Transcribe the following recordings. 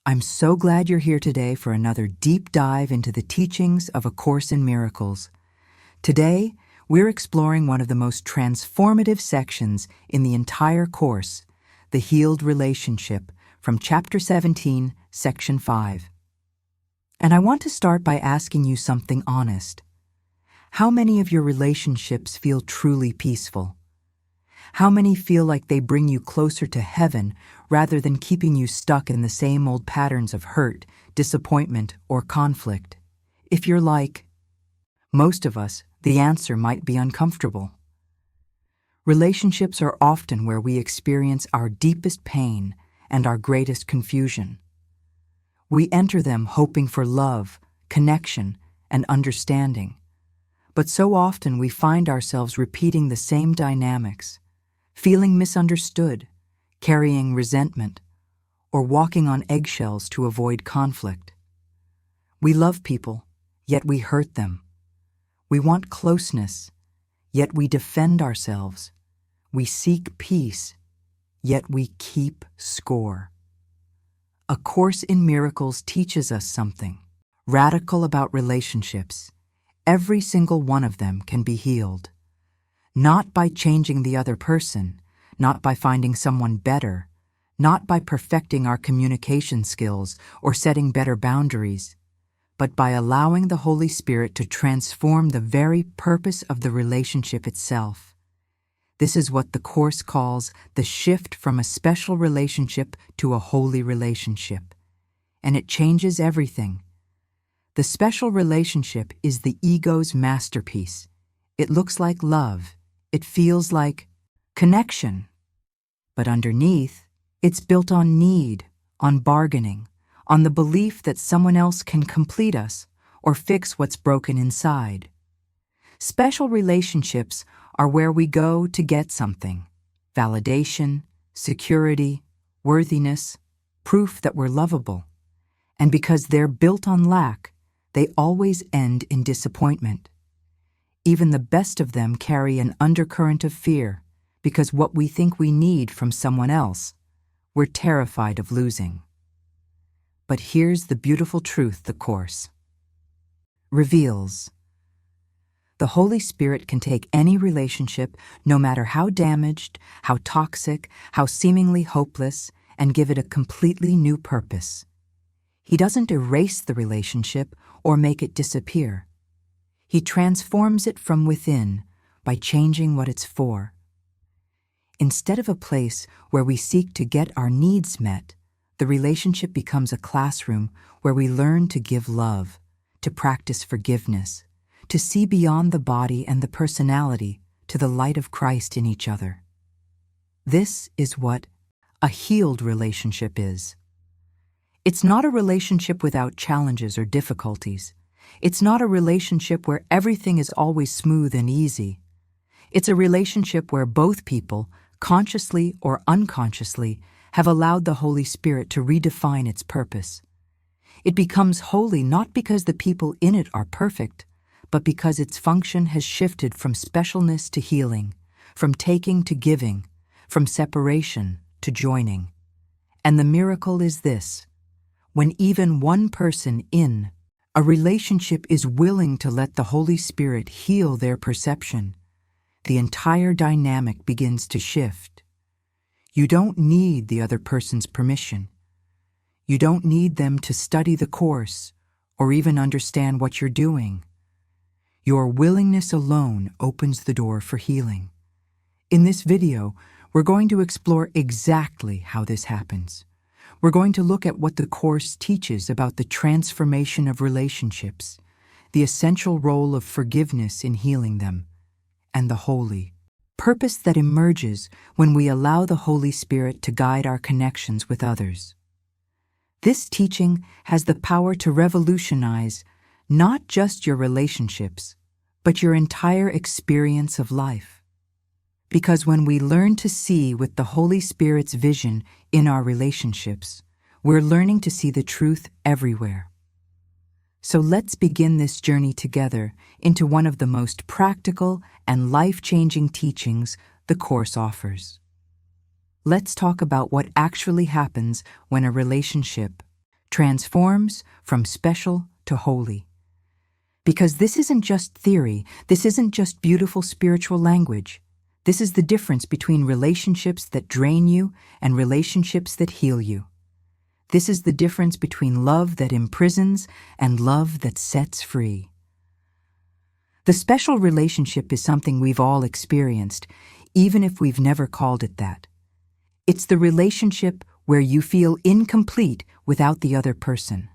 I'm so glad you're here today for another deep dive into the teachings of A Course in Miracles. Today, we're exploring one of the most transformative sections in the entire course, the healed relationship, from Chapter 17, Section 5. And I want to start by asking you something honest. How many of your relationships feel truly peaceful? How many feel like they bring you closer to heaven rather than keeping you stuck in the same old patterns of hurt, disappointment, or conflict? If you're like most of us, the answer might be uncomfortable. Relationships are often where we experience our deepest pain and our greatest confusion. We enter them hoping for love, connection, and understanding. But so often we find ourselves repeating the same dynamics, feeling misunderstood, carrying resentment, or walking on eggshells to avoid conflict. We love people, yet we hurt them. We want closeness, yet we defend ourselves. We seek peace, yet we keep score. A Course in Miracles teaches us something radical about relationships. Every single one of them can be healed. Not by changing the other person, not by finding someone better, not by perfecting our communication skills or setting better boundaries, but by allowing the Holy Spirit to transform the very purpose of the relationship itself. This is what the Course calls the shift from a special relationship to a holy relationship. And it changes everything. The special relationship is the ego's masterpiece. It looks like love. It feels like connection. But underneath, it's built on need, on bargaining, on the belief that someone else can complete us or fix what's broken inside. Special relationships are where we go to get something: validation, security, worthiness, proof that we're lovable. And because they're built on lack, they always end in disappointment. Even the best of them carry an undercurrent of fear, because what we think we need from someone else, we're terrified of losing. But here's the beautiful truth the Course reveals. The Holy Spirit can take any relationship, no matter how damaged, how toxic, how seemingly hopeless, and give it a completely new purpose. He doesn't erase the relationship or make it disappear. He transforms it from within by changing what it's for. Instead of a place where we seek to get our needs met, the relationship becomes a classroom where we learn to give love, to practice forgiveness, to see beyond the body and the personality to the light of Christ in each other. This is what a healed relationship is. It's not a relationship without challenges or difficulties. It's not a relationship where everything is always smooth and easy. It's a relationship where both people, consciously or unconsciously, have allowed the Holy Spirit to redefine its purpose. It becomes holy not because the people in it are perfect, but because its function has shifted from specialness to healing, from taking to giving, from separation to joining. And the miracle is this: when even one person in a relationship is willing to let the Holy Spirit heal their perception, the entire dynamic begins to shift. You don't need the other person's permission. You don't need them to study the Course or even understand what you're doing. Your willingness alone opens the door for healing. In this video, we're going to explore exactly how this happens. We're going to look at what the Course teaches about the transformation of relationships, the essential role of forgiveness in healing them, and the holy purpose that emerges when we allow the Holy Spirit to guide our connections with others. This teaching has the power to revolutionize not just your relationships, but your entire experience of life. Because when we learn to see with the Holy Spirit's vision in our relationships, we're learning to see the truth everywhere. So let's begin this journey together into one of the most practical and life-changing teachings the Course offers. Let's talk about what actually happens when a relationship transforms from special to holy. Because this isn't just theory, this isn't just beautiful spiritual language. This is the difference between relationships that drain you and relationships that heal you. This is the difference between love that imprisons and love that sets free. The special relationship is something we've all experienced, even if we've never called it that. It's the relationship where you feel incomplete without the other person,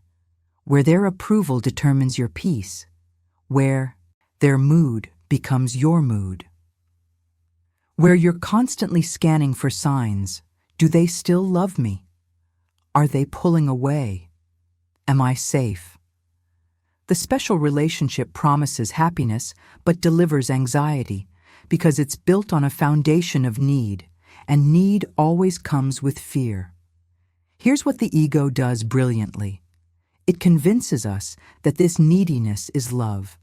where their approval determines your peace, where their mood becomes your mood, where you're constantly scanning for signs. Do they still love me? Are they pulling away? Am I safe? The special relationship promises happiness but delivers anxiety because it's built on a foundation of need, and need always comes with fear. Here's what the ego does brilliantly. It convinces us that this neediness is love.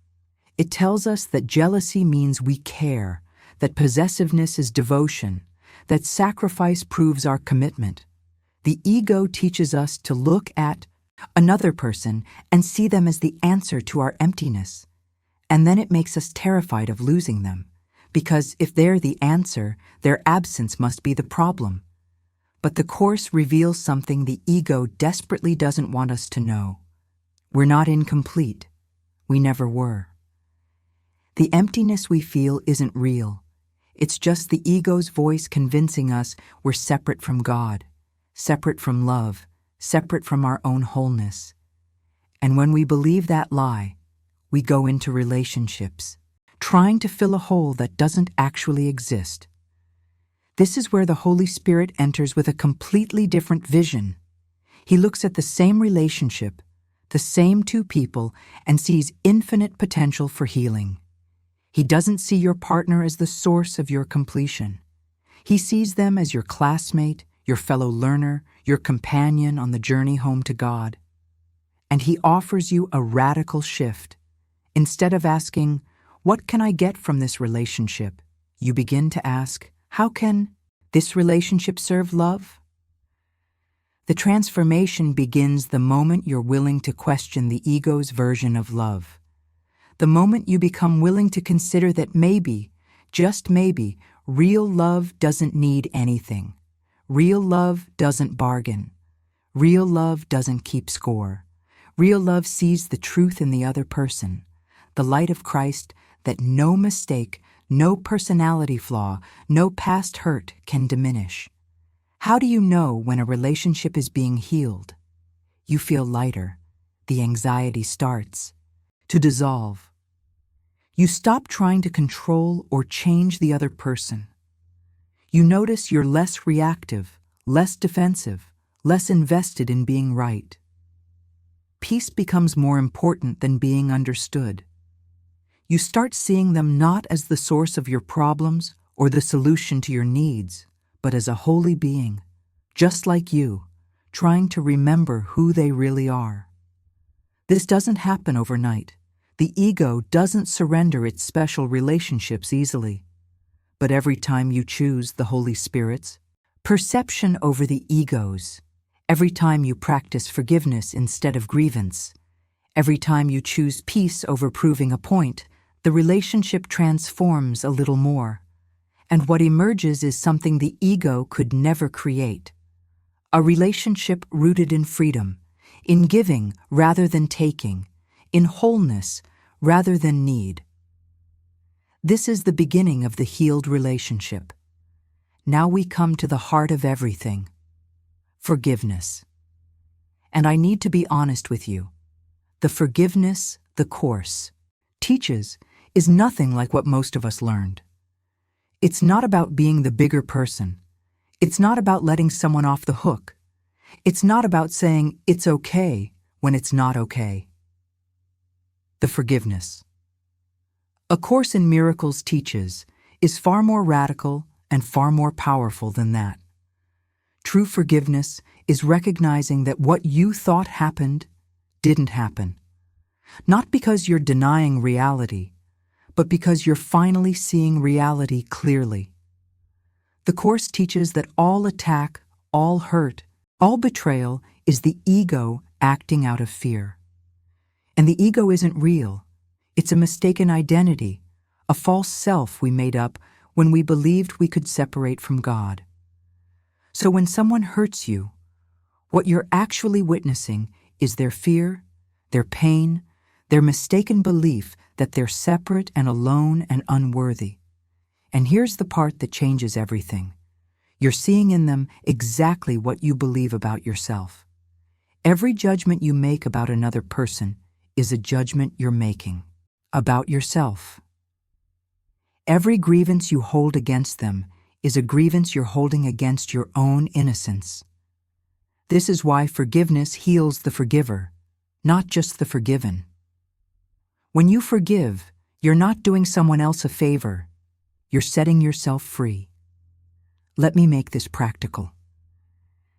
It tells us that jealousy means we care, that possessiveness is devotion, that sacrifice proves our commitment. The ego teaches us to look at another person and see them as the answer to our emptiness. And then it makes us terrified of losing them, because if they're the answer, their absence must be the problem. But the Course reveals something the ego desperately doesn't want us to know. We're not incomplete. We never were. The emptiness we feel isn't real. It's just the ego's voice convincing us we're separate from God, separate from love, separate from our own wholeness. And when we believe that lie, we go into relationships, trying to fill a hole that doesn't actually exist. This is where the Holy Spirit enters with a completely different vision. He looks at the same relationship, the same two people, and sees infinite potential for healing. He doesn't see your partner as the source of your completion. He sees them as your classmate, your fellow learner, your companion on the journey home to God. And he offers you a radical shift. Instead of asking, "What can I get from this relationship?" you begin to ask, "How can this relationship serve love?" The transformation begins the moment you're willing to question the ego's version of love. The moment you become willing to consider that maybe, just maybe, real love doesn't need anything. Real love doesn't bargain. Real love doesn't keep score. Real love sees the truth in the other person, the light of Christ that no mistake, no personality flaw, no past hurt can diminish. How do you know when a relationship is being healed? You feel lighter. The anxiety starts to dissolve. You stop trying to control or change the other person. You notice you're less reactive, less defensive, less invested in being right. Peace becomes more important than being understood. You start seeing them not as the source of your problems or the solution to your needs, but as a holy being, just like you, trying to remember who they really are. This doesn't happen overnight. The ego doesn't surrender its special relationships easily. But every time you choose the Holy Spirit's perception over the ego's, every time you practice forgiveness instead of grievance, every time you choose peace over proving a point, the relationship transforms a little more. And what emerges is something the ego could never create. A relationship rooted in freedom, in giving rather than taking, in wholeness rather than need. This is the beginning of the healed relationship. Now we come to the heart of everything: forgiveness. And I need to be honest with you. The forgiveness the Course teaches is nothing like what most of us learned. It's not about being the bigger person. It's not about letting someone off the hook. It's not about saying it's okay when it's not okay. The forgiveness A Course in Miracles teaches is far more radical and far more powerful than that. True forgiveness is recognizing that what you thought happened didn't happen. Not because you're denying reality, but because you're finally seeing reality clearly. The Course teaches that all attack, all hurt, all betrayal is the ego acting out of fear. And the ego isn't real. It's a mistaken identity, a false self we made up when we believed we could separate from God. So when someone hurts you, what you're actually witnessing is their fear, their pain, their mistaken belief that they're separate and alone and unworthy. And here's the part that changes everything. You're seeing in them exactly what you believe about yourself. Every judgment you make about another person is a judgment you're making about yourself. Every grievance you hold against them is a grievance you're holding against your own innocence. This is why forgiveness heals the forgiver, not just the forgiven. When you forgive, you're not doing someone else a favor. You're setting yourself free. Let me make this practical.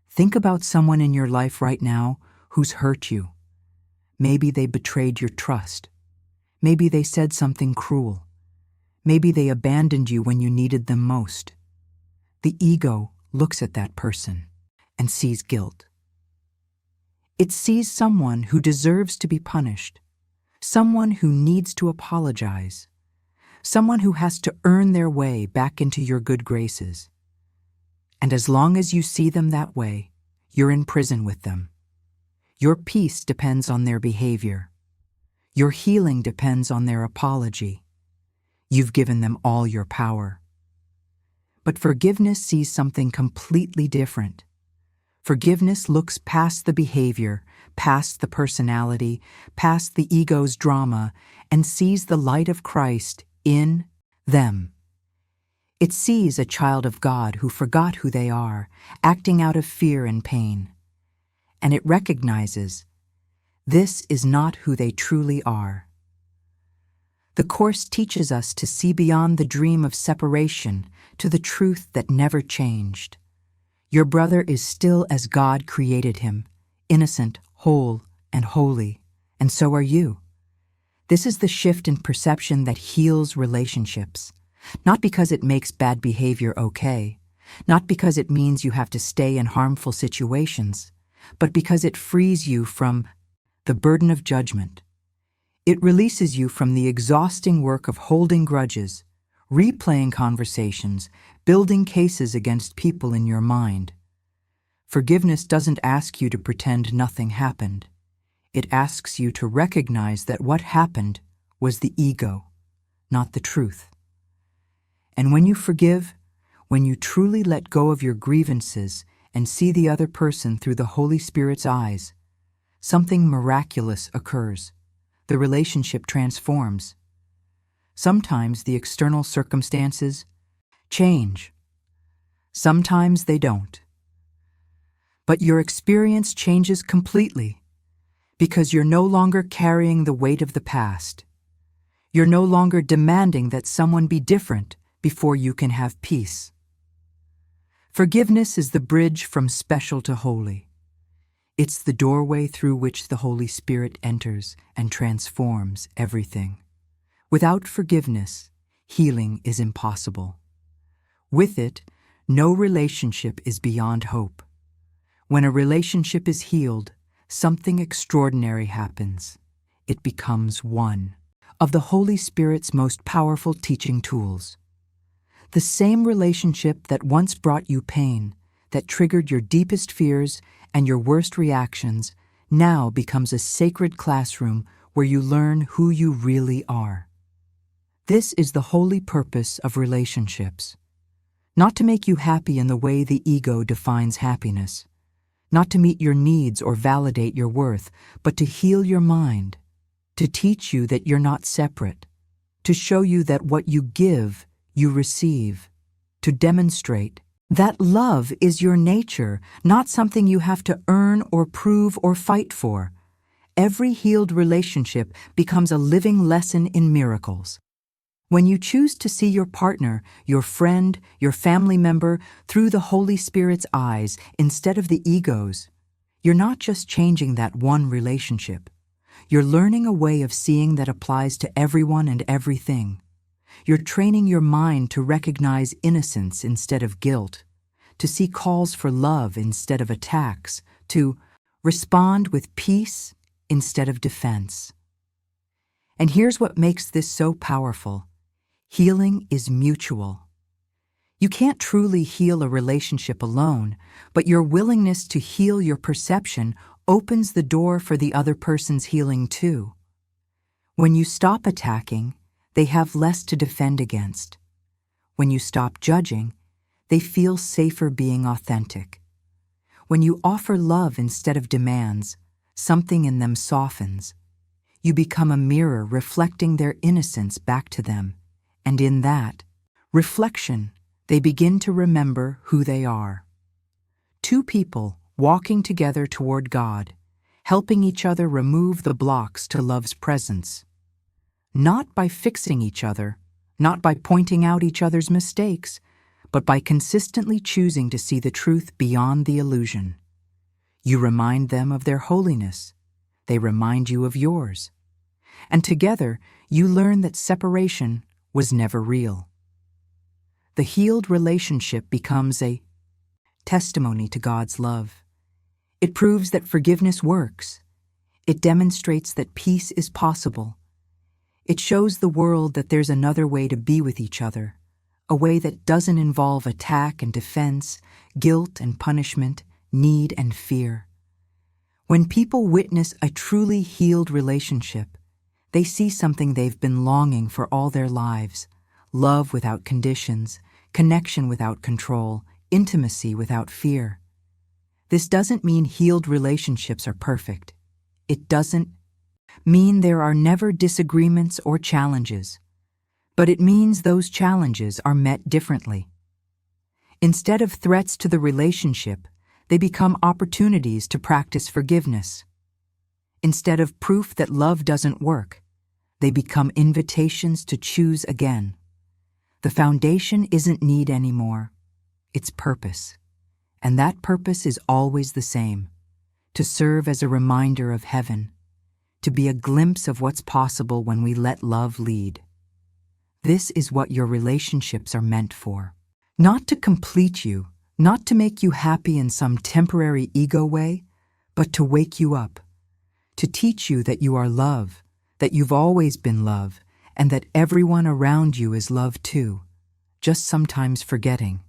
Think about someone in your life right now who's hurt you. Maybe they betrayed your trust. Maybe they said something cruel. Maybe they abandoned you when you needed them most. The ego looks at that person and sees guilt. It sees someone who deserves to be punished, someone who needs to apologize, someone who has to earn their way back into your good graces. And as long as you see them that way, you're in prison with them. Your peace depends on their behavior. Your healing depends on their apology. You've given them all your power. But forgiveness sees something completely different. Forgiveness looks past the behavior, past the personality, past the ego's drama, and sees the light of Christ in them. It sees a child of God who forgot who they are, acting out of fear and pain. And it recognizes this is not who they truly are. The Course teaches us to see beyond the dream of separation to the truth that never changed. Your brother is still as God created him, innocent, whole, and holy, and so are you. This is the shift in perception that heals relationships, not because it makes bad behavior okay, not because it means you have to stay in harmful situations, but because it frees you from the burden of judgment. It releases you from the exhausting work of holding grudges, replaying conversations, building cases against people in your mind. Forgiveness doesn't ask you to pretend nothing happened. It asks you to recognize that what happened was the ego, not the truth. And when you forgive, when you truly let go of your grievances and see the other person through the Holy Spirit's eyes, something miraculous occurs. The relationship transforms. Sometimes the external circumstances change. Sometimes they don't. But your experience changes completely because you're no longer carrying the weight of the past. You're no longer demanding that someone be different before you can have peace. Forgiveness is the bridge from special to holy. It's the doorway through which the Holy Spirit enters and transforms everything. Without forgiveness, healing is impossible. With it, no relationship is beyond hope. When a relationship is healed, something extraordinary happens. It becomes one of the Holy Spirit's most powerful teaching tools. The same relationship that once brought you pain, that triggered your deepest fears and your worst reactions, now becomes a sacred classroom where you learn who you really are. This is the holy purpose of relationships. Not to make you happy in the way the ego defines happiness, not to meet your needs or validate your worth, but to heal your mind, to teach you that you're not separate, to show you that what you give, you receive, to demonstrate that love is your nature, not something you have to earn or prove or fight for. Every healed relationship becomes a living lesson in miracles. When you choose to see your partner, your friend, your family member through the Holy Spirit's eyes instead of the ego's, you're not just changing that one relationship. You're learning a way of seeing that applies to everyone and everything. You're training your mind to recognize innocence instead of guilt, to see calls for love instead of attacks, to Respond with peace instead of defense. And here's what makes this so powerful. Healing is mutual. You can't truly heal a relationship alone, but your willingness to heal your perception opens the door for the other person's healing too. When you stop attacking, they have less to defend against. When you stop judging, they feel safer being authentic. When you offer love instead of demands, something in them softens. You become a mirror reflecting their innocence back to them, and in that reflection, they begin to remember who they are. Two people walking together toward God, helping each other remove the blocks to love's presence. Not by fixing each other, not by pointing out each other's mistakes, but by consistently choosing to see the truth beyond the illusion. You remind them of their holiness. They remind you of yours. And together, you learn that separation was never real. The healed relationship becomes a testimony to God's love. It proves that forgiveness works. It demonstrates that peace is possible. It shows the world that there's another way to be with each other, a way that doesn't involve attack and defense, guilt and punishment, need and fear. When people witness a truly healed relationship, they see something they've been longing for all their lives: love without conditions, connection without control, intimacy without fear. This doesn't mean healed relationships are perfect. It doesn't mean there are never disagreements or challenges, but it means those challenges are met differently. Instead of threats to the relationship, they become opportunities to practice forgiveness. Instead of proof that love doesn't work, they become invitations to choose again. The foundation isn't need anymore, it's purpose. And that purpose is always the same: to serve as a reminder of heaven, to be a glimpse of what's possible when we let love lead. This is what your relationships are meant for. Not to complete you, not to make you happy in some temporary ego way, but to wake you up, to teach you that you are love, that you've always been love, and that everyone around you is love too, just sometimes forgetting.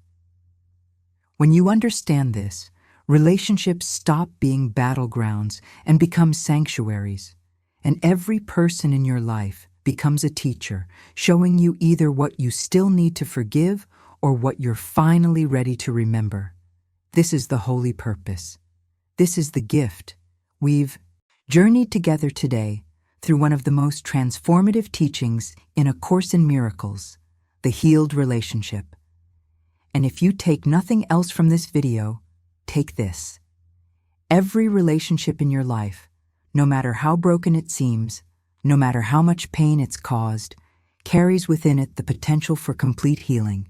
When you understand this, relationships stop being battlegrounds and become sanctuaries, and every person in your life becomes a teacher, showing you either what you still need to forgive or what you're finally ready to remember. This is the holy purpose. This is the gift. We've journeyed together today through one of the most transformative teachings in A Course in Miracles, the healed relationship. And if you take nothing else from this video, take this. Every relationship in your life, no matter how broken it seems, no matter how much pain it's caused, carries within it the potential for complete healing.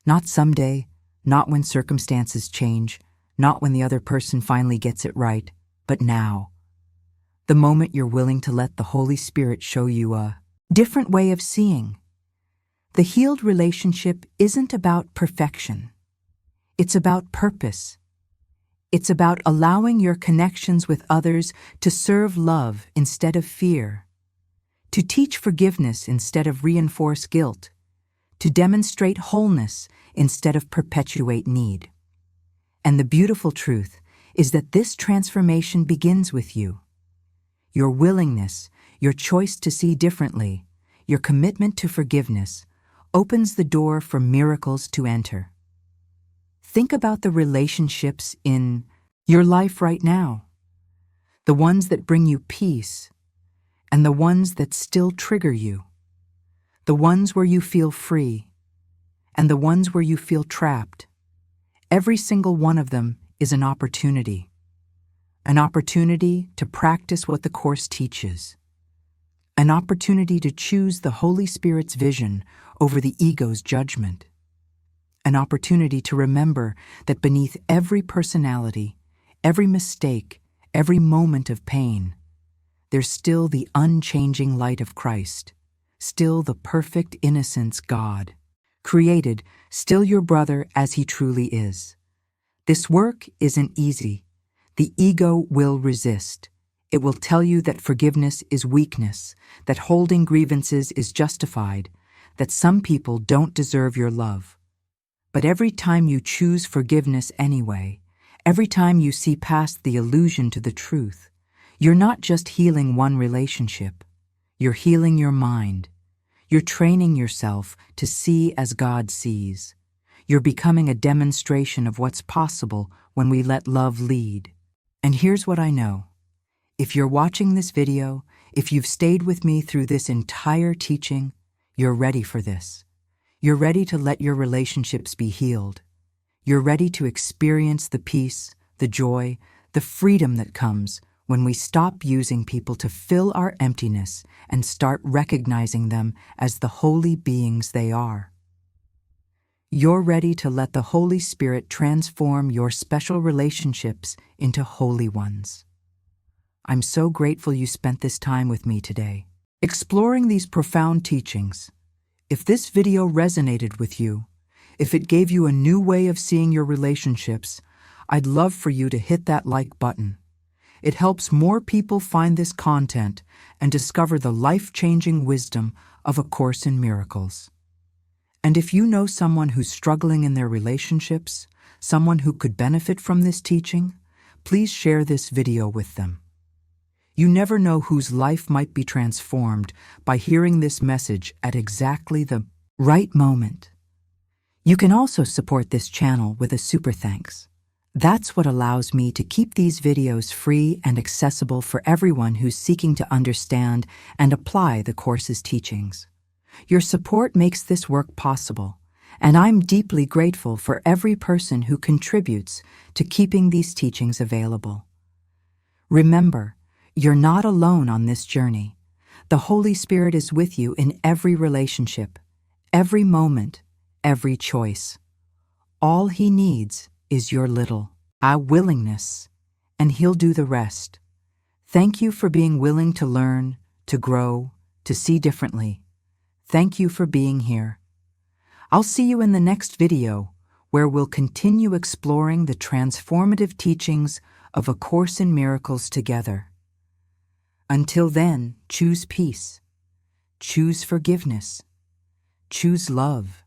Not someday, not when circumstances change, not when the other person finally gets it right, but now. The moment you're willing to let the Holy Spirit show you a different way of seeing. The healed relationship isn't about perfection. It's about purpose. It's about allowing your connections with others to serve love instead of fear, to teach forgiveness instead of reinforce guilt, to demonstrate wholeness instead of perpetuate need. And the beautiful truth is that this transformation begins with you. Your willingness, your choice to see differently, your commitment to forgiveness opens the door for miracles to enter. Think about the relationships in your life right now, the ones that bring you peace, and the ones that still trigger you, the ones where you feel free, and the ones where you feel trapped. Every single one of them is an opportunity to practice what the Course teaches, an opportunity to choose the Holy Spirit's vision over the ego's judgment, an opportunity to remember that beneath every personality, every mistake, every moment of pain, there's still the unchanging light of Christ, still the perfect innocence God created, still your brother as he truly is. This work isn't easy. The ego will resist. It will tell you that forgiveness is weakness, that holding grievances is justified, that some people don't deserve your love. But every time you choose forgiveness anyway, every time you see past the illusion to the truth, you're not just healing one relationship. You're healing your mind. You're training yourself to see as God sees. You're becoming a demonstration of what's possible when we let love lead. And here's what I know. If you're watching this video, if you've stayed with me through this entire teaching, you're ready for this. You're ready to let your relationships be healed. You're ready to experience the peace, the joy, the freedom that comes when we stop using people to fill our emptiness and start recognizing them as the holy beings they are. You're ready to let the Holy Spirit transform your special relationships into holy ones. I'm so grateful you spent this time with me today, exploring these profound teachings. If this video resonated with you, if it gave you a new way of seeing your relationships, I'd love for you to hit that like button. It helps more people find this content and discover the life-changing wisdom of A Course in Miracles. And if you know someone who's struggling in their relationships, someone who could benefit from this teaching, please share this video with them. You never know whose life might be transformed by hearing this message at exactly the right moment. You can also support this channel with a super thanks. That's what allows me to keep these videos free and accessible for everyone who's seeking to understand and apply the Course's teachings. Your support makes this work possible, and I'm deeply grateful for every person who contributes to keeping these teachings available. Remember, you're not alone on this journey. The Holy Spirit is with you in every relationship, every moment, every choice. All He needs is your little willingness, and He'll do the rest. Thank you for being willing to learn, to grow, to see differently. Thank you for being here. I'll see you in the next video, where we'll continue exploring the transformative teachings of A Course in Miracles together. Until then, choose peace, choose forgiveness, choose love,